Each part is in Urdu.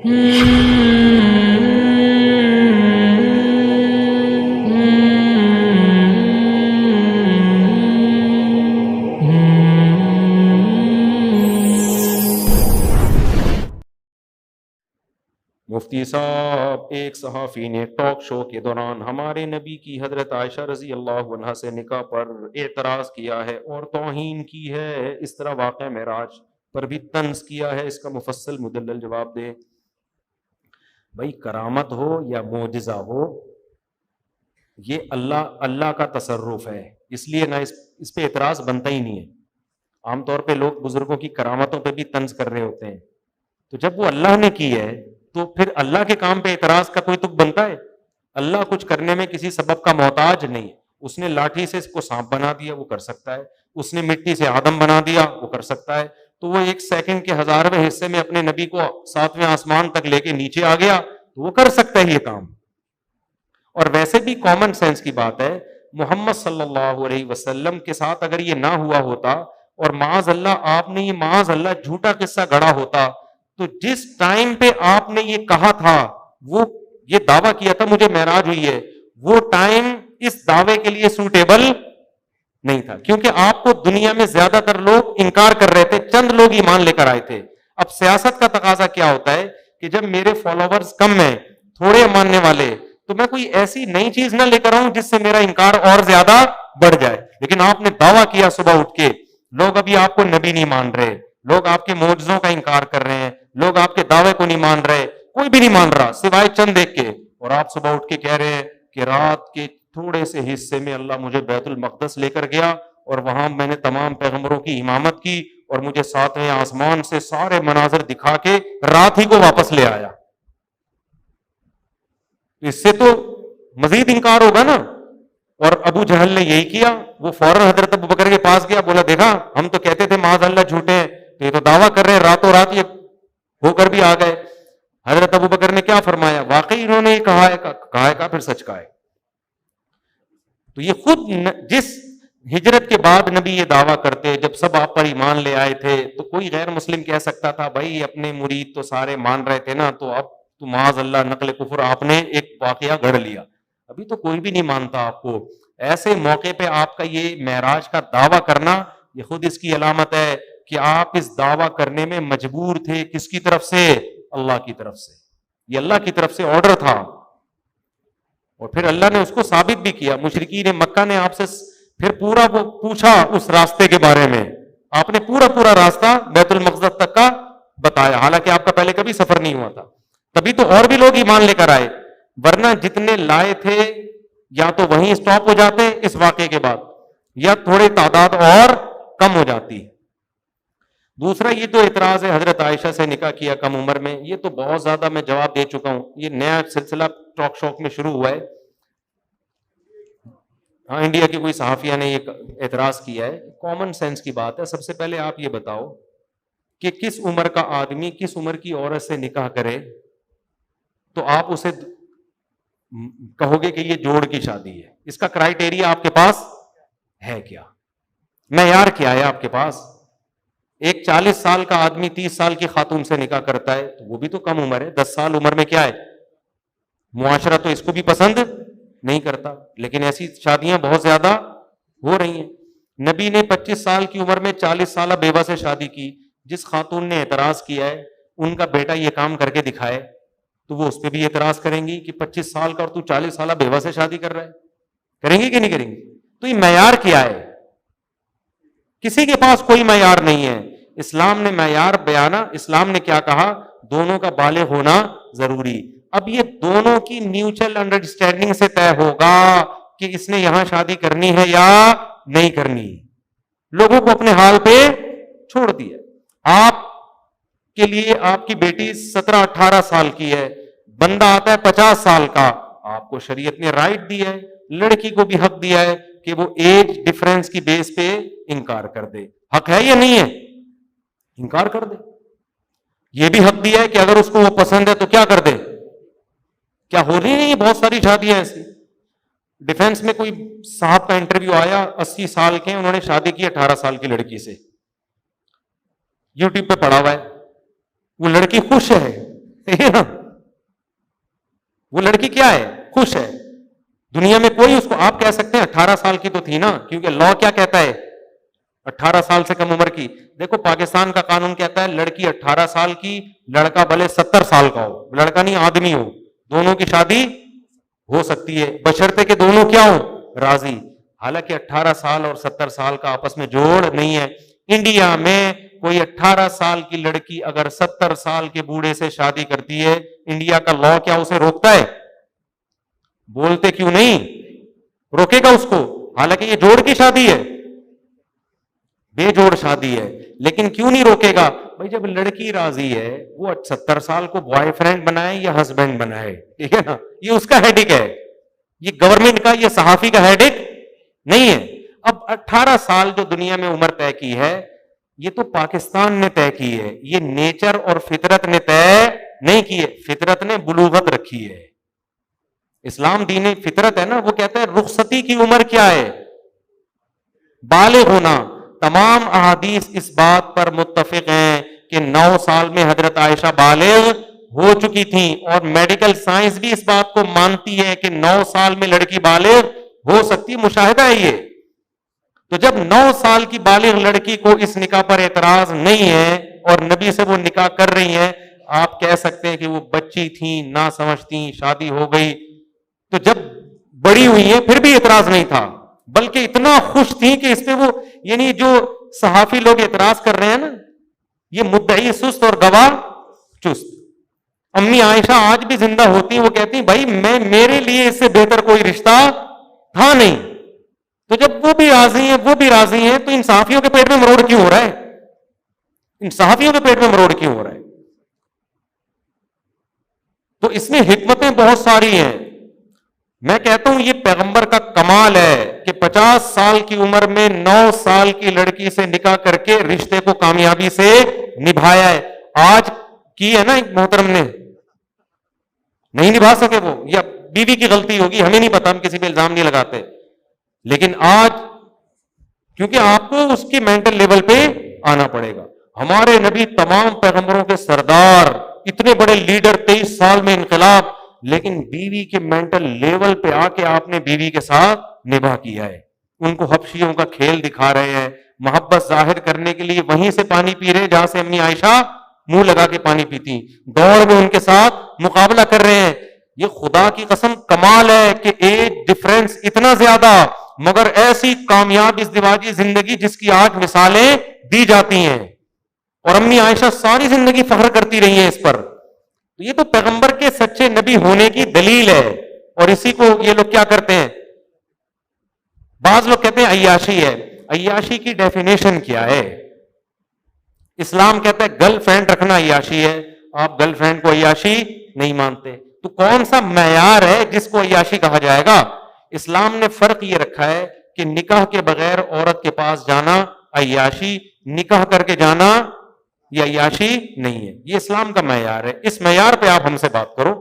مفتی صاحب، ایک صحافی نے ٹاک شو کے دوران ہمارے نبی کی حضرت عائشہ رضی اللہ عنہا سے نکاح پر اعتراض کیا ہے اور توہین کی ہے، اس طرح واقعہ معراج پر بھی طنز کیا ہے، اس کا مفصل مدلل جواب دیں۔ بھائی، کرامت ہو یا معجزہ ہو، یہ اللہ کا تصرف ہے، اس لیے نہ اس پہ اعتراض بنتا ہی نہیں ہے۔ عام طور پہ لوگ بزرگوں کی کرامتوں پہ بھی طنز کر رہے ہوتے ہیں، تو جب وہ اللہ نے کی ہے تو پھر اللہ کے کام پہ اعتراض کا کوئی تک بنتا ہے؟ اللہ کچھ کرنے میں کسی سبب کا محتاج نہیں، اس نے لاٹھی سے اس کو سانپ بنا دیا، وہ کر سکتا ہے، اس نے مٹی سے آدم بنا دیا، وہ کر سکتا ہے، تو وہ 1 سیکنڈ کے 1000ویں حصے میں اپنے نبی کو 7ویں آسمان تک لے کے نیچے آ گیا، تو وہ کر سکتا ہے یہ کام۔ اور ویسے بھی کامن سینس کی بات ہے، محمد صلی اللہ علیہ وسلم کے ساتھ اگر یہ نہ ہوا ہوتا اور معاذ اللہ آپ نے یہ معاذ اللہ جھوٹا قصہ گڑھا ہوتا، تو جس ٹائم پہ آپ نے یہ کہا تھا، وہ یہ دعویٰ کیا تھا مجھے معراج ہوئی ہے، وہ ٹائم اس دعوے کے لیے سوٹیبل نہیں تھا، کیونکہ آپ کو دنیا میں زیادہ تر لوگ انکار کر رہے تھے، چند لوگ ایمان لے کر آئے تھے۔ اب سیاست کا تقاضا کیا ہوتا ہے کہ جب میرے فالوورز کم ہیں، تھوڑے ماننے والے، تو میں کوئی ایسی نئی چیز نہ لے کر آؤں جس سے میرا انکار اور زیادہ بڑھ جائے۔ لیکن آپ نے دعویٰ کیا صبح اٹھ کے، لوگ ابھی آپ کو نبی نہیں مان رہے، لوگ آپ کے معجزوں کا انکار کر رہے ہیں، لوگ آپ کے دعوے کو نہیں مان رہے، کوئی بھی نہیں مان رہا سوائے چند ایک کے، اور آپ صبح اٹھ کے کہہ رہے ہیں کہ رات کے تھوڑے سے حصے میں اللہ مجھے بیت المقدس لے کر گیا اور وہاں میں نے تمام پیغمبروں کی امامت کی اور مجھے 7ویں آسمان سے سارے مناظر دکھا کے رات ہی کو واپس لے آیا۔ اس سے تو مزید انکار ہوگا نا۔ اور ابو جہل نے یہی کیا، وہ فوراً حضرت ابو بکر کے پاس گیا، بولا دیکھا ہم تو کہتے تھے معاذ اللہ جھوٹے ہیں، تو یہ تو دعویٰ کر رہے ہیں، راتوں رات یہ ہو کر بھی آ گئے۔ حضرت ابو بکر نے کیا فرمایا؟ واقعی انہوں نے کہا ہے پھر سچ کہا ہے۔ تو یہ خود جس ہجرت کے بعد نبی یہ دعویٰ کرتے، جب سب آپ پر ایمان لے آئے تھے تو کوئی غیر مسلم کہہ سکتا تھا بھائی اپنے مرید تو سارے مان رہے تھے نا، تو اب تو معاذ اللہ نقل کفر آپ نے ایک واقعہ گڑھ لیا، ابھی تو کوئی بھی نہیں مانتا آپ کو۔ ایسے موقع پہ آپ کا یہ معراج کا دعویٰ کرنا، یہ خود اس کی علامت ہے کہ آپ اس دعویٰ کرنے میں مجبور تھے۔ کس کی طرف سے؟ اللہ کی طرف سے، یہ اللہ کی طرف سے آرڈر تھا، اور پھر اللہ نے اس کو ثابت بھی کیا۔ مشرکین مکہ نے آپ سے پھر پورا پوچھا اس راستے کے بارے میں، آپ نے پورا راستہ بیت المقدس تک کا بتایا، حالانکہ آپ کا پہلے کبھی سفر نہیں ہوا تھا، تبھی تو اور بھی لوگ ایمان لے کر آئے، ورنہ جتنے لائے تھے یا تو وہیں سٹاپ ہو جاتے اس واقعے کے بعد، یا تھوڑی تعداد اور کم ہو جاتی۔ دوسرا یہ تو اعتراض ہے حضرت عائشہ سے نکاح کیا کم عمر میں، یہ تو بہت زیادہ میں جواب دے چکا ہوں، یہ نیا سلسلہ ٹاک شوق میں شروع ہوا ہے۔ ہاں، انڈیا کی کوئی صحافیہ نے یہ اعتراض کیا ہے، کامن سینس کی بات ہے۔ سب سے پہلے آپ یہ بتاؤ کہ کس عمر کا آدمی کس عمر کی عورت سے نکاح کرے تو آپ اسے کہو گے کہ یہ جوڑ کی شادی ہے؟ اس کا کرائیٹیریا آپ کے پاس ہے کیا؟ معیار کیا ہے آپ کے پاس؟ ایک 40 سال کا آدمی 30 سال کی خاتون سے نکاح کرتا ہے تو وہ بھی تو کم عمر ہے، 10 سال عمر میں کیا ہے؟ معاشرہ تو اس کو بھی پسند نہیں کرتا، لیکن ایسی شادیاں بہت زیادہ ہو رہی ہیں۔ نبی نے 25 سال کی عمر میں 40 سالہ بیوہ سے شادی کی، جس خاتون نے اعتراض کیا ہے ان کا بیٹا یہ کام کر کے دکھائے تو وہ اس پہ بھی اعتراض کریں گی کہ 25 سال کا اور تو 40 سالہ بیوہ سے شادی کر رہا ہے، کریں گے کہ نہیں کریں گے؟ تو یہ معیار کیا ہے؟ کسی کے پاس کوئی معیار نہیں ہے۔ اسلام نے معیار بیانا، اسلام نے کیا کہا؟ دونوں کا بالغ ہونا ضروری۔ اب یہ دونوں کی میوچل انڈرسٹینڈنگ سے طے ہوگا کہ اس نے یہاں شادی کرنی ہے یا نہیں کرنی۔ لوگوں کو اپنے حال پہ چھوڑ دیا۔ آپ کے لیے آپ کی بیٹی 17-18 سال کی ہے، بندہ آتا ہے 50 سال کا، آپ کو شریعت نے رائٹ دی ہے، لڑکی کو بھی حق دیا ہے کہ وہ ایج ڈفرنس کی بیس پہ انکار کر دے۔ حق ہے یا نہیں ہے؟ انکار کر دے۔ یہ بھی حق دیا ہے کہ اگر اس کو وہ پسند ہے تو کیا کر دے؟ کیا ہو رہی نہیں بہت ساری شادیاں ایسی؟ ڈیفنس میں کوئی صاحب کا انٹرویو آیا، 80 سال کے، انہوں نے شادی کی 18 سال کی لڑکی سے، یوٹیوب پہ پڑا ہوا ہے، وہ لڑکی خوش ہے ٹھیک ہے نا. وہ لڑکی کیا ہے؟ خوش ہے. دنیا میں کوئی اس کو، آپ کہہ سکتے ہیں 18 سال کی تو تھی نا، کیونکہ لا کیا کہتا ہے 18 سال سے کم عمر کی. دیکھو پاکستان کا قانون کہتا ہے لڑکی 18 سال کی، لڑکا بھلے 70 سال کا ہو، لڑکا نہیں آدمی ہو، دونوں کی شادی ہو سکتی ہے بشرطے کہ دونوں کیا ہو؟ راضی. حالانکہ 18 سال اور 70 سال کا آپس میں جوڑ نہیں ہے. انڈیا میں کوئی 18 سال کی لڑکی اگر 70 سال کے بوڑھے سے شادی کرتی ہے، انڈیا کا لا کیا اسے روکتا ہے؟ بولتے کیوں نہیں؟ روکے گا اس کو. حالانکہ یہ جوڑ کی شادی ہے، بے جوڑ شادی ہے، لیکن کیوں نہیں روکے گا؟ بھائی جب لڑکی راضی ہے، وہ 70 سال کو بوائے فرینڈ بنائے یا ہسبینڈ بنائے، ٹھیک ہے نا، یہ اس کا ہیڈک ہے، یہ گورنمنٹ کا، یہ صحافی کا ہیڈک نہیں ہے. اب 18 سال جو دنیا میں عمر طے کی ہے، یہ تو پاکستان نے طے کی ہے، یہ نیچر اور فطرت نے طے نہیں کی ہے. فطرت نے بلوغت رکھی ہے. اسلام دین فطرت ہے نا، وہ کہتا ہے رخصتی کی عمر کیا ہے؟ بالغ ہونا. تمام احادیث اس بات پر متفق ہیں کہ 9 سال میں حضرت عائشہ بالغ ہو چکی تھیں، اور میڈیکل سائنس بھی اس بات کو مانتی ہے کہ 9 سال میں لڑکی بالغ ہو سکتی. مشاہدہ ہے یہ. تو جب 9 سال کی بالغ لڑکی کو اس نکاح پر اعتراض نہیں ہے اور نبی سے وہ نکاح کر رہی ہیں، آپ کہہ سکتے ہیں کہ وہ بچی تھیں، نہ سمجھتی، شادی ہو گئی. تو جب بڑی ہوئی ہیں پھر بھی اعتراض نہیں تھا، بلکہ اتنا خوش تھی کہ اس پہ وہ، یعنی جو صحافی لوگ اعتراض کر رہے ہیں نا، یہ مدعی سست اور گواہ چست. امی عائشہ آج بھی زندہ ہوتی، وہ کہتی بھائی میرے لیے اس سے بہتر کوئی رشتہ تھا نہیں. تو جب وہ بھی راضی ہیں، وہ بھی راضی ہیں، تو ان صحافیوں کے پیٹ میں مروڑ کیوں ہو رہا ہے؟ ان صحافیوں کے پیٹ میں مروڑ کیوں ہو رہا ہے؟ تو اس میں حکمتیں بہت ساری ہیں. میں کہتا ہوں یہ پیغمبر کا کمال ہے کہ 50 سال کی عمر میں 9 سال کی لڑکی سے نکاح کر کے رشتے کو کامیابی سے نبھایا ہے. آج کی ہے نا ایک محترم نے، نہیں نبھا سکے وہ، یا بیوی کی غلطی ہوگی، ہمیں نہیں پتا، ہم کسی پہ الزام نہیں لگاتے، لیکن آج کیونکہ آپ کو اس کی مینٹل لیول پہ آنا پڑے گا. ہمارے نبی تمام پیغمبروں کے سردار، اتنے بڑے لیڈر، 23 سال میں انقلاب، لیکن بیوی کے مینٹل لیول پہ آ کے آپ نے بیوی کے ساتھ نباہ کیا ہے. ان کو حبشیوں کا کھیل دکھا رہے ہیں، محبت ظاہر کرنے کے لیے وہیں سے پانی پی رہے جہاں سے امی عائشہ منہ لگا کے پانی پیتی، دوڑ میں ان کے ساتھ مقابلہ کر رہے ہیں. یہ خدا کی قسم کمال ہے کہ ایج ڈفرنس اتنا زیادہ، مگر ایسی کامیاب ازدواجی زندگی جس کی آج مثالیں دی جاتی ہیں، اور امی عائشہ ساری زندگی فخر کرتی رہی ہیں اس پر. یہ تو پیغمبر کے سچے نبی ہونے کی دلیل ہے. اور اسی کو یہ لوگ کیا کرتے ہیں، بعض لوگ کہتے ہیں عیاشی ہے. عیاشی کی ڈیفینیشن کیا ہے؟ اسلام کہتا ہے گرل فرینڈ رکھنا عیاشی ہے، آپ گرل فرینڈ کو عیاشی نہیں مانتے. تو کون سا معیار ہے جس کو عیاشی کہا جائے گا؟ اسلام نے فرق یہ رکھا ہے کہ نکاح کے بغیر عورت کے پاس جانا عیاشی، نکاح کر کے جانا یہ عیاشی نہیں ہے. یہ اسلام کا معیار ہے. اس معیار پہ آپ ہم سے بات کرو.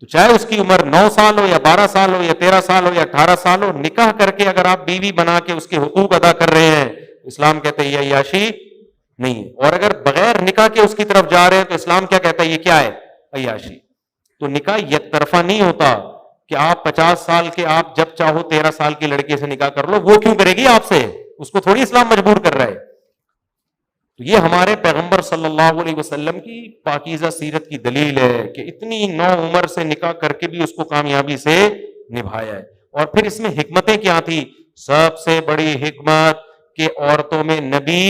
تو چاہے اس کی عمر 9 سال ہو یا 12 سال ہو یا 13 سال ہو یا 18 سال ہو، نکاح کر کے اگر آپ بیوی بنا کے اس کے حقوق ادا کر رہے ہیں، اسلام کہتے ہیں یہ عیاشی نہیں ہے. اور اگر بغیر نکاح کے اس کی طرف جا رہے ہیں تو اسلام کیا کہتا ہے؟ یہ کیا ہے؟ عیاشی. تو نکاح یک طرفہ نہیں ہوتا کہ آپ 50 سال کے، آپ جب چاہو 13 سال کی لڑکی سے نکاح کر لو. وہ کیوں کرے گی آپ سے؟ اس کو تھوڑی اسلام مجبور کر رہا ہے. تو یہ ہمارے پیغمبر صلی اللہ علیہ وسلم کی پاکیزہ سیرت کی دلیل ہے کہ اتنی نو عمر سے نکاح کر کے بھی اس کو کامیابی سے نبھایا ہے. اور پھر اس میں حکمتیں کیا تھی؟ سب سے بڑی حکمت کہ عورتوں میں نبی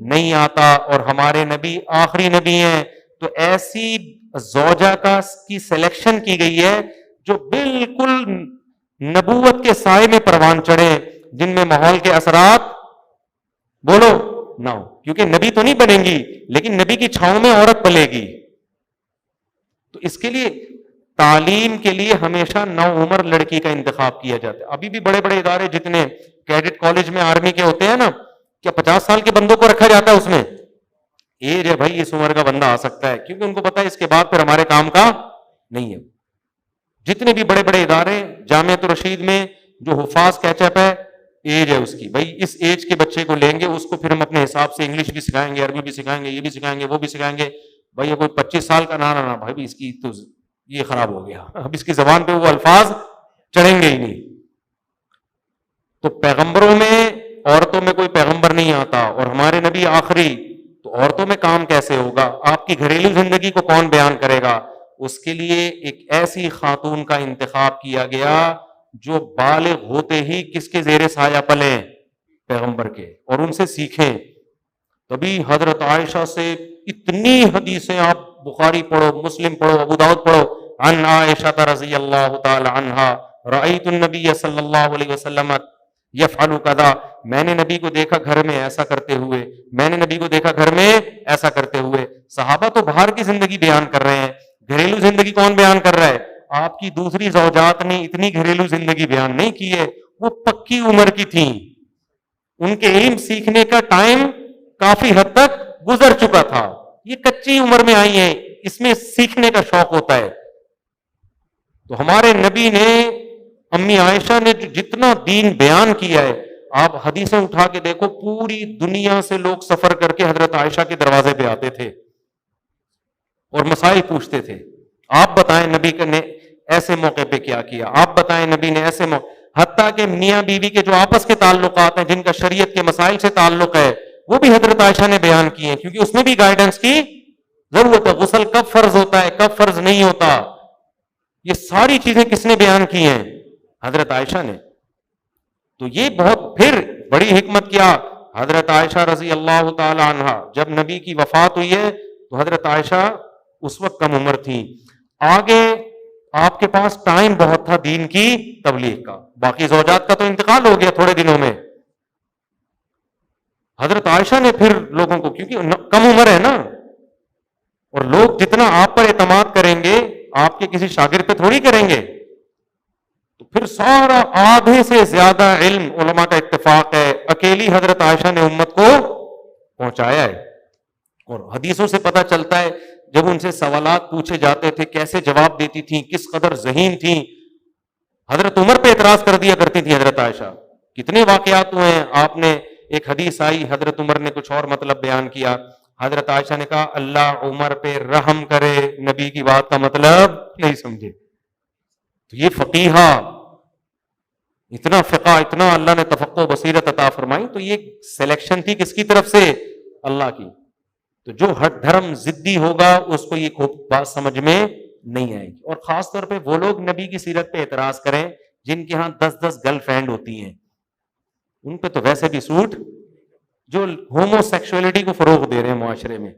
نہیں آتا اور ہمارے نبی آخری نبی ہیں. تو ایسی زوجہ کی سلیکشن کی گئی ہے جو بالکل نبوت کے سائے میں پروان چڑھے، جن میں ماحول کے اثرات بولو نہ ہو. کیونکہ نبی تو نہیں بنیں گی، لیکن نبی کی چھاؤں میں عورت پلے گی. تو اس کے لیے تعلیم کے لیے ہمیشہ نو عمر لڑکی کا انتخاب کیا جاتا ہے. ابھی بھی بڑے بڑے ادارے جتنے کیڈٹ کالج میں آرمی کے ہوتے ہیں نا، کیا 50 سال کے بندوں کو رکھا جاتا ہے اس میں؟ ایج ہے بھائی، اس عمر کا بندہ آ سکتا ہے، کیونکہ ان کو پتا ہے اس کے بعد پھر ہمارے کام کا نہیں ہے. جتنے بھی بڑے بڑے ادارے، جامعۃ الرشید میں جو حفاظ کیچ اپ ہے، ایج ہے اس کی، بھائی اس ایج کے بچے کو لیں گے، اس کو پھر ہم اپنے حساب سے انگلش بھی سکھائیں گے، عربی بھی سکھائیں گے، یہ بھی سکھائیں گے، وہ بھی سکھائیں گے. بھائی یہ کوئی 25 سال کا نانا بھائی اس کی تو یہ خراب ہو گیا، اب اس کی زبان پہ وہ الفاظ چڑھیں گے ہی نہیں. تو پیغمبروں میں عورتوں میں کوئی پیغمبر نہیں آتا اور ہمارے نبی آخری، تو عورتوں میں کام کیسے ہوگا؟ آپ کی گھریلو زندگی کو کون بیان کرے گا؟ اس کے لیے ایک ایسی خاتون کا انتخاب کیا گیا جو بالغ ہوتے ہی کس کے زیر سایہ پلیں؟ پیغمبر کے، اور ان سے سیکھیں. تبھی حضرت عائشہ سے اتنی حدیثیں، آپ بخاری پڑھو، مسلم پڑھو، ابو داؤد پڑھو، عن عائشہ رضی اللہ تعالی عنہا رأیت النبی صلی اللہ علیہ وسلم یفعل کذا، میں نے نبی کو دیکھا گھر میں ایسا کرتے ہوئے، میں نے نبی کو دیکھا گھر میں ایسا کرتے ہوئے. صحابہ تو باہر کی زندگی بیان کر رہے ہیں، گھریلو زندگی کون بیان کر رہا ہے؟ آپ کی دوسری زوجات نے اتنی گھریلو زندگی بیان نہیں کی ہے، وہ پکی عمر کی تھیں، ان کے علم سیکھنے کا ٹائم کافی حد تک گزر چکا تھا. یہ کچی عمر میں آئی ہیں، اس میں سیکھنے کا شوق ہوتا ہے. تو ہمارے نبی نے، امی عائشہ نے جتنا دین بیان کیا ہے، آپ حدیثیں اٹھا کے دیکھو، پوری دنیا سے لوگ سفر کر کے حضرت عائشہ کے دروازے پہ آتے تھے اور مسائل پوچھتے تھے. آپ بتائیں نبی نے ایسے موقع پہ کیا کیا، آپ بتائیں نبی نے ایسے موقع، حتیٰ کہ میاں بیوی کے جو آپس کے تعلقات ہیں جن کا شریعت کے مسائل سے تعلق ہے، وہ بھی حضرت عائشہ نے بیان کیے ہیں، کیونکہ اس میں بھی گائیڈنس کی ضرورت ہے. غسل کب فرض ہوتا ہے، کب فرض نہیں ہوتا، یہ ساری چیزیں کس نے بیان کی ہیں؟ حضرت عائشہ نے. تو یہ بہت پھر بڑی حکمت کیا، حضرت عائشہ رضی اللہ تعالی عنہا جب نبی کی وفات ہوئی ہے تو حضرت عائشہ اس وقت کم عمر تھی. آگے آپ کے پاس ٹائم بہت تھا دین کی تبلیغ کا، باقی زوجات کا تو انتقال ہو گیا تھوڑے دنوں میں. حضرت عائشہ نے پھر لوگوں کو، کیونکہ کم عمر ہے نا، اور لوگ جتنا آپ پر اعتماد کریں گے آپ کے کسی شاگرد پہ تھوڑی کریں گے، تو پھر سارا آدھے سے زیادہ علم علماء کا اتفاق ہے اکیلی حضرت عائشہ نے امت کو پہنچایا ہے. اور حدیثوں سے پتہ چلتا ہے جب ان سے سوالات پوچھے جاتے تھے کیسے جواب دیتی تھیں، کس قدر ذہین تھیں. حضرت عمر پہ اعتراض کر دیا کرتی تھی حضرت عائشہ. کتنے واقعات ہوئے ہیں، آپ نے ایک حدیث آئی حضرت عمر نے کچھ اور مطلب بیان کیا، حضرت عائشہ نے کہا اللہ عمر پہ رحم کرے، نبی کی بات کا مطلب نہیں سمجھے. تو یہ فقیہہ، اتنا فقہ، اتنا اللہ نے تفقہ و بصیرت عطا فرمائی. تو یہ سلیکشن تھی کس کی طرف سے؟ اللہ کی. تو جو ہٹ دھرم ضدی ہوگا اس کو یہ بات سمجھ میں نہیں آئے گی. اور خاص طور پہ وہ لوگ نبی کی سیرت پہ اعتراض کریں جن کے ہاں 10 گرل فرینڈ ہوتی ہیں، ان پہ تو ویسے بھی سوٹ، جو ہومو سیکشولیٹی کو فروغ دے رہے ہیں معاشرے میں.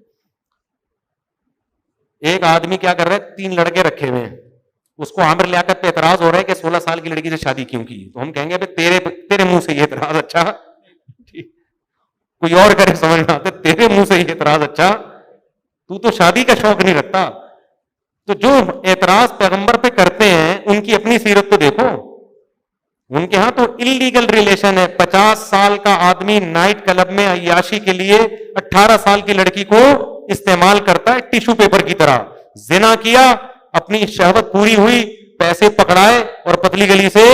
ایک آدمی کیا کر رہا ہے، 3 لڑکے رکھے ہوئے ہیں، اس کو عامر لیاقت پہ اعتراض ہو رہا ہے کہ 16 سال کی لڑکی سے شادی کیوں کی. تو ہم کہیں گے تیرے منہ سے یہ اعتراض اچھا، کوئی اور کرے سمجھ نہ آتے، تیرے منہ سے یہ اعتراض اچھا، تو شادی کا شوق نہیں رکھتا. تو جو اعتراض پیغمبر پہ کرتے ہیں ان کی اپنی سیرت تو دیکھو، ان کے ہاں تو انلیگل ریلیشن ہے. 50 سال کا آدمی نائٹ کلب میں عیاشی کے لیے 18 سال کی لڑکی کو استعمال کرتا ہے ٹیشو پیپر کی طرح. زنا کیا، اپنی شہوت پوری ہوئی، پیسے پکڑائے اور پتلی گلی سے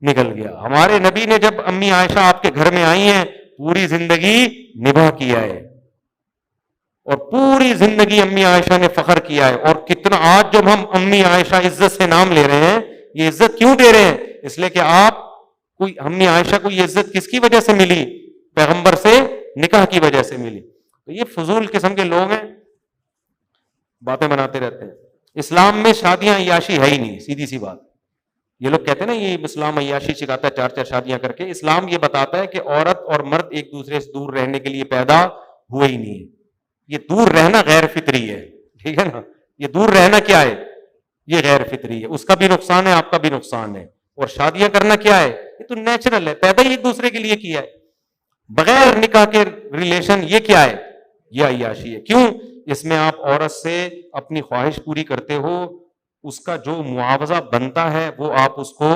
نکل گیا. ہمارے نبی نے جب امی عائشہ آپ کے گھر میں آئی ہیں پوری زندگی نبھا کیا ہے، اور پوری زندگی امی عائشہ نے فخر کیا ہے. اور کتنا آج جب ہم امی عائشہ عزت سے نام لے رہے ہیں، یہ عزت کیوں دے رہے ہیں؟ اس لیے کہ آپ کوئی، امی عائشہ کو یہ عزت کس کی وجہ سے ملی؟ پیغمبر سے نکاح کی وجہ سے ملی. تو یہ فضول قسم کے لوگ ہیں، باتیں بناتے رہتے ہیں. اسلام میں شادیاں عیاشی ہے ہی نہیں، سیدھی سی بات. یہ لوگ کہتے ہیں نا یہ اسلام عیاشی سکھاتا ہے 4 شادیاں کر کے. اسلام یہ بتاتا ہے کہ عورت اور مرد ایک دوسرے سے دور رہنے کے لیے پیدا ہوئے ہی نہیں ہے. یہ دور رہنا غیر فطری ہے، ٹھیک ہے نا. یہ دور رہنا کیا ہے؟ یہ غیر فطری ہے، اس کا بھی نقصان ہے، آپ کا بھی نقصان ہے. اور شادیاں کرنا کیا ہے؟ یہ تو نیچرل ہے، پیدا ہی ایک دوسرے کے لیے کیا ہے. بغیر نکاح کے ریلیشن یہ کیا ہے؟ یہ عیاشی ہے. کیوں؟ اس میں آپ عورت سے اپنی خواہش پوری کرتے ہو، اس کا جو معاوضہ بنتا ہے وہ آپ اس کو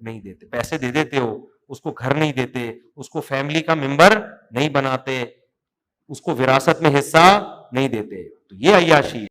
نہیں دیتے. پیسے دے دیتے ہو، اس کو گھر نہیں دیتے، اس کو فیملی کا ممبر نہیں بناتے، اس کو وراثت میں حصہ نہیں دیتے. تو یہ عیاشی ہے.